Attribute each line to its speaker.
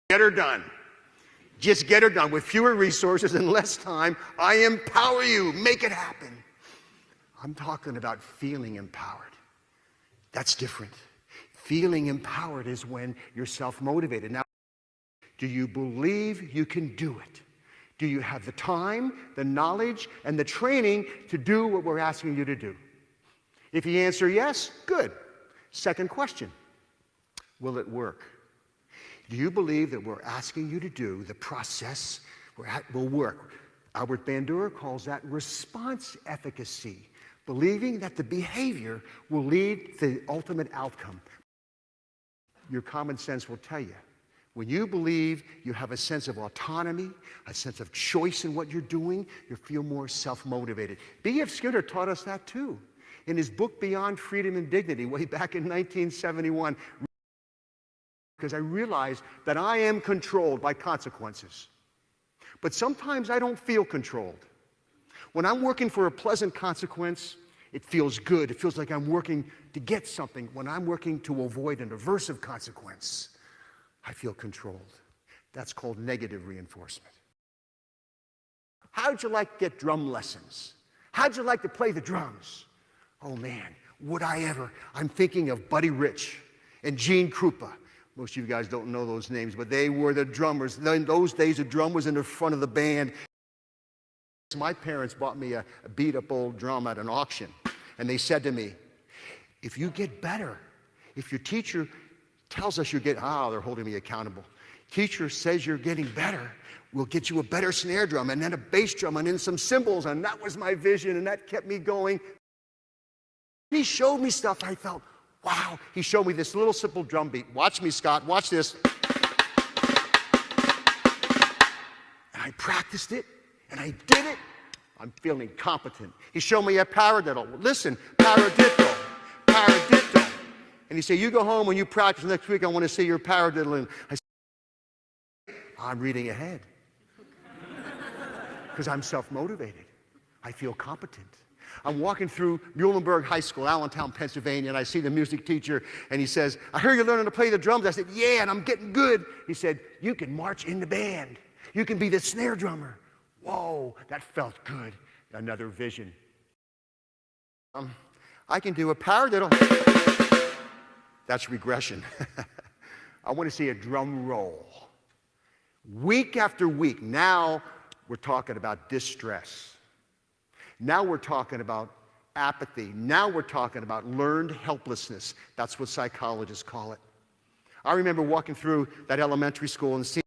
Speaker 1: Get her done. Just get her done. With fewer resources and less time, I empower you. Make it happen. I'm talking about feeling empowered. That's different. Feeling empowered is when you're self-motivated. Now, do you believe you can do it? Do you have the time, the knowledge, and the training to do what we're asking you to do? If you answer yes, good. Second question, will it work? Do you believe that we're asking you to do the process will work? Albert Bandura calls that response efficacy, believing that the behavior will lead to the ultimate outcome. Your common sense will tell you, when you believe you have a sense of autonomy, a sense of choice in what you're doing, you feel more self-motivated. B.F. Skinner taught us that too. In his book, Beyond Freedom and Dignity, way back in 1971, because I realized that I am controlled by consequences. But sometimes I don't feel controlled. When I'm working for a pleasant consequence, it feels good. It feels like I'm working to get something. When I'm working to avoid an aversive consequence, I feel controlled. That's called negative reinforcement. How'd you like to get drum lessons? How'd you like to play the drums? Oh man, would I ever? I'm thinking of Buddy Rich and Gene Krupa. Most of you guys don't know those names, but they were the drummers. In those days, a drum was in the front of the band. My parents bought me a beat-up old drum at an auction, and they said to me, if you get better, if your teacher tells us you're getting, they're holding me accountable. Teacher says you're getting better, we'll get you a better snare drum, and then a bass drum, and then some cymbals, and that was my vision, and that kept me going. He showed me stuff, I felt, wow. He showed me this little simple drum beat. Watch me, Scott, watch this. And I practiced it, and I did it. I'm feeling competent. He showed me a paradiddle. Listen, paradiddle, paradiddle. And he said, you go home and you practice next week, I want to see your paradiddle. And I said, I'm reading ahead. Because I'm self-motivated. I feel competent. I'm walking through Muhlenberg High School, Allentown, Pennsylvania, and I see the music teacher, and he says, I hear you're learning to play the drums. I said, yeah, and I'm getting good. He said, you can march in the band. You can be the snare drummer. Whoa, that felt good. Another vision. I can do a paradiddle. That's regression. I want to see a drum roll. Week after week, now we're talking about distress. Now we're talking about apathy. Now we're talking about learned helplessness. That's what psychologists call it. I remember walking through that elementary school and seeing